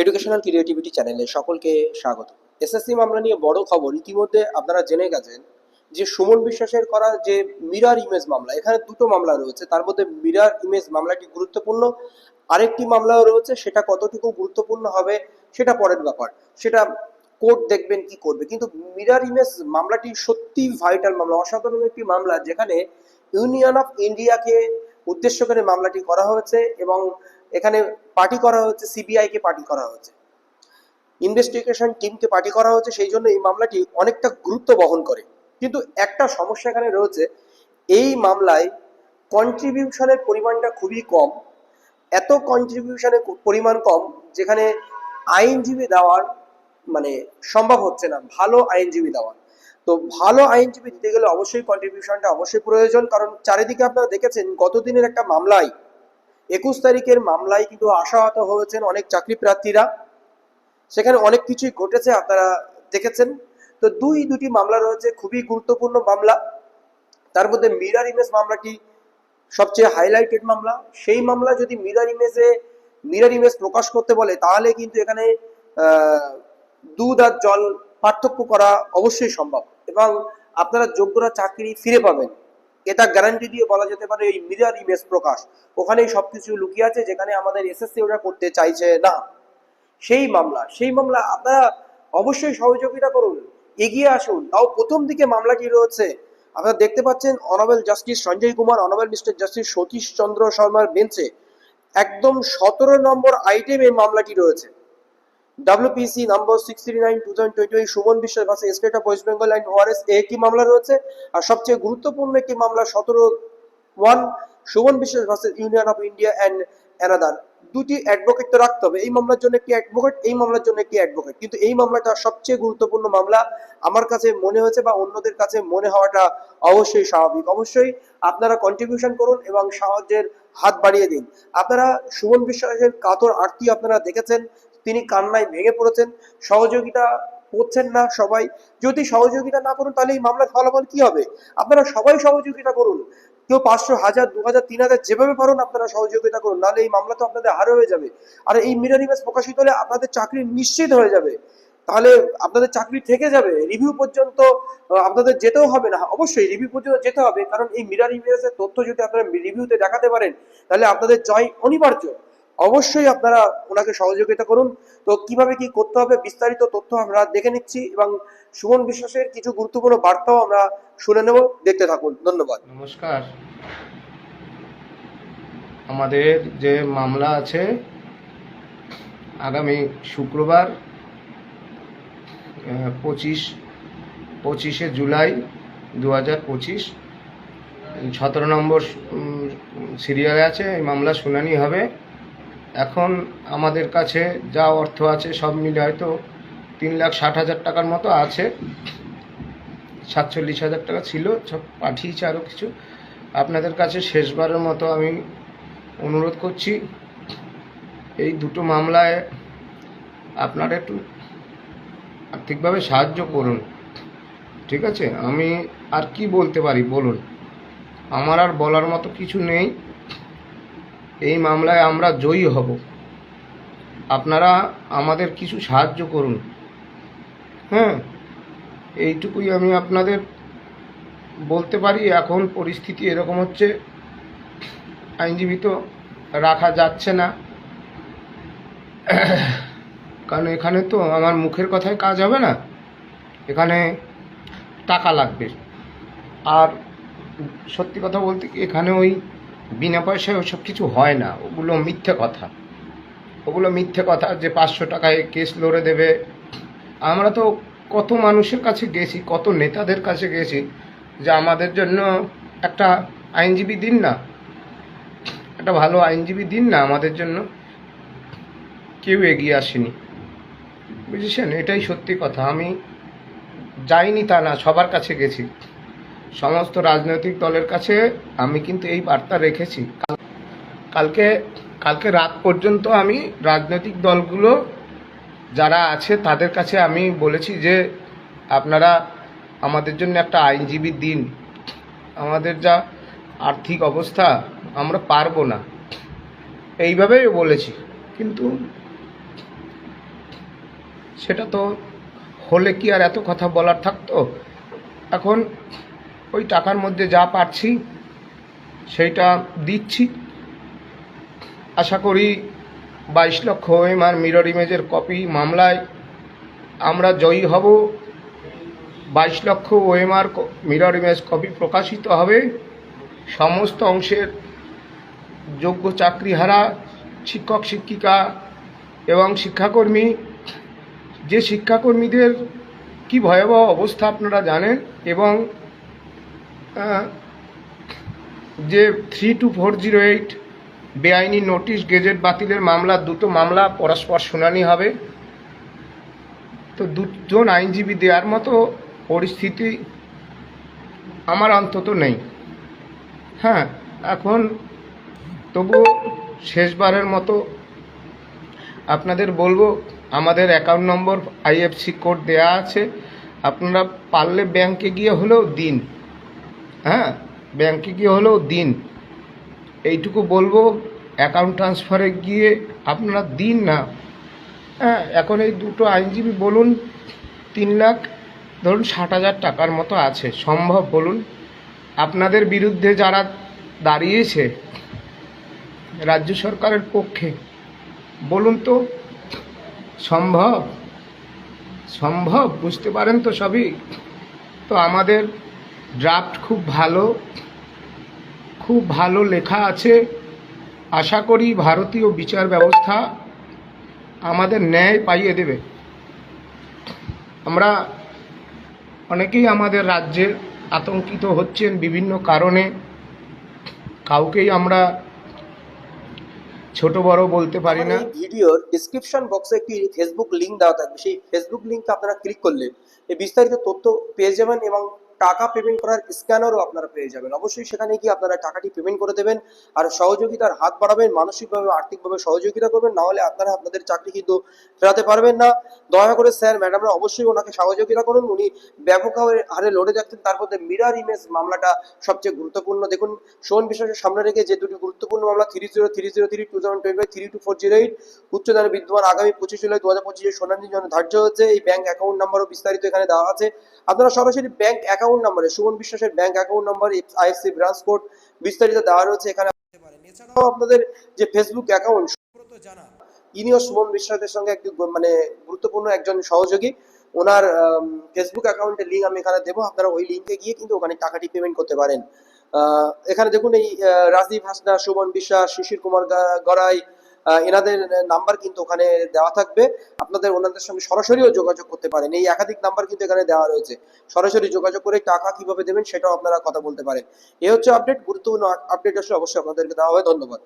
Educational creativity চ্যানেলে সকলকে স্বাগত। এসএসসি মামলা নিয়ে বড় খবর ইতিমধ্যে আপনারা জেনে গেছেন যে সুমন বিশ্বাসের করা যে মিরর ইমেজ মামলা, এখানে দুটো মামলা রয়েছে, তার মধ্যে মিরর ইমেজ মামলাটি গুরুত্বপূর্ণ, আরেকটি মামলাও রয়েছে, সেটা কতটুকু গুরুত্বপূর্ণ হবে সেটা পরের ব্যাপার, সেটা কোর্ট দেখবেন কি করবে। কিন্তু মিরর ইমেজ মামলাটি সত্যি ভাইটাল মামলা, অসাধারণ একটি মামলা, যেখানে ইউনিয়ন অফ ইন্ডিয়াকে উদ্দেশ্য করে মামলাটি করা হয়েছে এবং এখানে পার্টি করা হচ্ছে সিবিআই কে, পার্টি করা হচ্ছে ইনভেস্টিগেশন টিমকে, পার্টি করা হচ্ছে। সেই জন্য এই মামলাটি অনেকটা গুরুত্ব বহন করে। কিন্তু একটা সমস্যা এখানে রয়েছে, এই মামলায় কন্ট্রিবিউশনের পরিমাণটা খুবই কম। এত কন্ট্রিবিউশনের পরিমাণ কম যেখানে আইনজীবী দেওয়ার মানে সম্ভব হচ্ছে না, ভালো আইনজীবী দেওয়ার। তো ভালো আইনজীবী দিতে গেলে অবশ্যই কন্ট্রিবিউশনটা অবশ্যই প্রয়োজন, কারণ চারিদিকে আপনারা দেখেছেন গতদিনের একটা মামলায়, 21 তারিখের মামলায় কিন্তু আশাহত হয়েছেন অনেক চাকরি প্রার্থীরা, সেখানে অনেক কিছুই ঘটেছে আপনারা দেখেছেন। তো দুটি মামলা রয়েছে, খুবই গুরুত্বপূর্ণ মামলা। তার মধ্যে মিরর ইমেজ মামলাটি সবচেয়ে হাইলাইটেড মামলা। সেই মামলা যদি মিরর ইমেজ প্রকাশ করতে বলে, তাহলে কিন্তু এখানে দুধ আর জল পার্থক্য করা অবশ্যই সম্ভব এবং আপনারা যোগ্যরা চাকরি ফিরে পাবেন, এটা গ্যারান্টি দিয়ে বলা যেতে পারে। এই মিরর ইমেজ প্রকাশ, ওখানেই সবকিছু লুকিয়ে আছে, যেখানে আমাদের এসএসসি ওরা করতে চাইছে না। সেই মামলা আপনারা অবশ্যই সহযোগিতা করুন, এগিয়ে আসুন। তাও প্রথম দিকে মামলাটি রয়েছে, আপনারা দেখতে পাচ্ছেন honourable justice Sanjay Kumar, honourable mister justice Satish Chandra শর্মার বেঞ্চে একদম 17 নম্বর আইটেম এই মামলাটি রয়েছে। WPC নাম্বার 639/2020 সুমন বিশ্বাস versus state of West Bengal and ORS, একটি মামলা রয়েছে। আর সবচেয়ে গুরুত্বপূর্ণ একটি মামলা 17-1 সুমন বিশ্বাস versus union of India and another. দুটি অ্যাডভোকেট তো রাখতে হবে, এই মামলার জন্য একটি অ্যাডভোকেট, এই মামলার জন্য একটি অ্যাডভোকেট। কিন্তু এই মামলাটা সবচেয়ে গুরুত্বপূর্ণ মামলা আমার কাছে মনে হয়েছে, বা অন্যদের কাছে মনে হওয়াটা অবশ্যই স্বাভাবিক। অবশ্যই আপনারা কন্ট্রিবিউশন করুন এবং সাহায্যের হাত বাড়িয়ে দিন। আপনারা সুমন বিশ্বাসের কাতর আরতি আপনারা দেখেছেন, তিনি কান্নায় ভেঙে পড়েছেন, সহযোগিতা করছেন না সবাই। যদি সহযোগিতা না করুন তাহলে এই মামলার ফলাফল কি হবে? আপনারা সবাই সহযোগিতা করুন, কেউ 500, 1000, 2000, 3000 যেভাবে পারুন আপনারা সহযোগিতা করুন, নাহলে এই মামলা তো আপনাদের হার হয়ে যাবে। আর এই মিরর ইমেজ প্রকাশিত হলে আপনাদের চাকরি নিশ্চিত হয়ে যাবে, তাহলে আপনাদের চাকরি থেকে যাবে, রিভিউ পর্যন্ত আপনাদের যেতেও হবে না। অবশ্যই রিভিউ পর্যন্ত যেতে হবে, কারণ এই মিরর ইমেজের তথ্য যদি আপনারা রিভিউতে দেখাতে পারেন, তাহলে আপনাদের জয় অনিবার্য। অবশ্যই আপনারা ওনাকে সহযোগিতা করুন। তো কিভাবে কি করতে হবে বিস্তারিত তথ্য আমরা দেখে নিচ্ছি এবং সুমন বিশ্বাসের কিছু গুরুত্বপূর্ণ বার্তাও আমরা শুনে নেব, দেখতে থাকুন। ধন্যবাদ। নমস্কার। আমাদের যে মামলা আছে আগামী শুক্রবার 25শে জুলাই 2025 17 নম্বর সিরিয়ালে আছে, এই মামলা শুনানি হবে। এখন আমাদের কাছে যা অর্থ আছে সব মিলে হয়তো 3,60,000 টাকার মতো আছে। 47,000 টাকা ছিল, সব পাঠিয়েছে আরও কিছু। আপনাদের কাছে শেষবারের মতো আমি অনুরোধ করছি, এই দুটো মামলায় আপনারা একটু আর্থিকভাবে সাহায্য করুন, ঠিক আছে? আমি আর কি বলতে পারি বলুন, আমার আর বলার মতো কিছু নেই। এই মামলায় আমরা জয়ী হব, আপনারা আমাদের কিছু সাহায্য করুন। হ্যাঁ, এইটুকুই আমি আপনাদের বলতে পারি। এখন পরিস্থিতি এরকম হচ্ছে, আইনজীবী তো রাখা যাচ্ছে না, কারণ এখানে তো আমার মুখের কথায় কাজ হবে না, এখানে টাকা লাগবে। আর সত্যি কথা বলতে কি, এখানে ওই বিনা পয়সায় ওসব কিছু হয় না, ওগুলো মিথ্যে কথা যে 500 টাকায় কেস লড়ে দেবে। আমরা তো কত মানুষের কাছে গেছি, কত নেতাদের কাছে গেছি যে আমাদের জন্য একটা আইনজীবী দিন না, একটা ভালো আইনজীবী দিন না আমাদের জন্য। কেউ এগিয়ে আসেনি, বুঝেছেন? এটাই সত্যি কথা। আমি যাইনি তা না, সবার কাছে গেছি, সমস্ত রাজনৈতিক দলের কাছে আমি কিন্তু এই বার্তা রেখেছি। কালকে রাত পর্যন্ত আমি রাজনৈতিক দলগুলো যারা আছে তাদের কাছে আমি বলেছি যে আপনারা আমাদের জন্য একটা আইনজীবী দিন, আমাদের যা আর্থিক অবস্থা আমরা পারবো না, এইভাবেই বলেছি। কিন্তু সেটা তো হলে কি আর এত কথা বলার থাকতো। এখন ওই টাকার মধ্যে যা পারছি সেইটা দিচ্ছি। আশা করি 22 লক্ষ ওএমআর মিরর ইমেজের কপি মামলায় আমরা জয়ী হব। 22 লক্ষ ওএমআর মিরর ইমেজ কপি প্রকাশিত হবে। সমস্ত অংশের যোগ্য চাকরিহারা শিক্ষক শিক্ষিকা এবং শিক্ষাকর্মী, যে শিক্ষাকর্মীদের কি ভয়াবহ অবস্থা আপনারা জানেন, এবং যে 32408 বেআইনি নোটিশ গেজেট বাতিলের মামলা, দুটো মামলা পরস্পর শুনানি হবে। তো দুজন আইনজীবী দেওয়ার মতো পরিস্থিতি আমার অন্তত নেই। হ্যাঁ, এখন তবুও শেষবারের মতো আপনাদের বলবো, আমাদের অ্যাকাউন্ট নম্বর আইএফসি কোড দেয়া আছে, আপনারা পারলে ব্যাংকে গিয়ে হলেও দিন। হ্যাঁ, ব্যাংকে গিয়ে হলেও দিন, এইটুকু বলবো। অ্যাকাউন্ট ট্রান্সফারে গিয়ে আপনারা দিন না। হ্যাঁ, এখন এই দুটো আইনজীবী বলুন 3 লাখ, ধরুন 60,000 টাকার মতো আছে, সম্ভব বলুন? আপনাদের বিরুদ্ধে যারা দাঁড়িয়েছে রাজ্য সরকারের পক্ষে, বলুন তো সম্ভব? সম্ভব? বুঝতে পারেন তো সবই। তো আমাদের ড্রাফট খুব ভালো লেখা আছে। আশা করি ভারতীয় বিচার ব্যবস্থা আমাদের ন্যায় পাইয়ে দেবে। আমরা অনেকেই আমাদের রাজ্যে আতঙ্কিত হচ্ছেন বিভিন্ন কারণে, কাউকেই আমরা ছোট বড় বলতে পারি না। এই ভিডিওর ডিসক্রিপশন বক্সে একটি ফেসবুক লিংক দেওয়া থাকবে, সেই ফেসবুক লিংকে আপনারা ক্লিক করলে এই বিস্তারিত তথ্য পেয়ে যাবেন এবং টাকা পেমেন্ট করার স্ক্যানারও আপনারা পেয়ে যাবেন। অবশ্যই সেখানে গিয়ে আপনারা টাকাটি পেমেন্ট করে দেবেন আর সহযোগিতার হাত বাড়াবেন, মানসিকভাবে আর্থিকভাবে সহযোগিতা করবেন, না হলে আপনারা আপনাদের চাকরি কিন্তু ফেরাতে পারবেন না। দয়া করে স্যার ম্যাডামরা অবশ্যই ওনাকে সহযোগিতা করুন, উনি ব্যাপক হারে লড়ে যাচ্ছেন। তার মধ্যে মিরর ইমেজ মামলাটা সবচেয়ে গুরুত্বপূর্ণ। দেখুন, সুমন বিশ্বাসের সামনে রেখে যে দুটি গুরুত্বপূর্ণ মামলা 30303/2025 উচ্চ ন্যায়ালয়ে বিদ্যমান আগামী 25 জুলাই 2025 শুনানির জন্য ধার্য হচ্ছে। এই ব্যাংক অ্যাকাউন্ট নাম্বারও বিস্তারিত এখানে দেওয়া আছে। আপনারা সরাসরি ব্যাংক অ্যাকাউন্ট নাম্বারে, সুমন বিশ্বাসের bank account number, IFC branch code বিস্তারিত দেওয়া রয়েছে এখানে পেতে পারেন। এছাড়াও আপনাদের যে ফেসবুক অ্যাকাউন্ট সুব্রত জানা, ইনিও সুমন বিশ্বাসের সঙ্গে একটি মানে গুরুত্বপূর্ণ একজন সহযোগী। ওনার ফেসবুক অ্যাকাউন্টের লিঙ্ক আমি এখানে দেবো, আপনারা ওই লিঙ্কে গিয়ে কিন্তু ওখানে টাকাটি পেমেন্ট করতে পারেন। এখানে দেখুন, এই রাজদীপ হাসদা, সুমন বিশ্বাস, শিশির কুমার গড়াই, এনাদের নাম্বার কিন্তু ওখানে দেওয়া থাকবে। আপনাদের ওনাদের সঙ্গে সরাসরিও যোগাযোগ করতে পারেন। এই একাধিক নাম্বার কিন্তু এখানে দেওয়া রয়েছে, সরাসরি যোগাযোগ করে টাকা কিভাবে দেবেন সেটাও আপনারা কথা বলতে পারেন। এই হচ্ছে আপডেট। গুরুত্বপূর্ণ আপডেট আসলে অবশ্যই আপনাদেরকে দেওয়া হবে। ধন্যবাদ।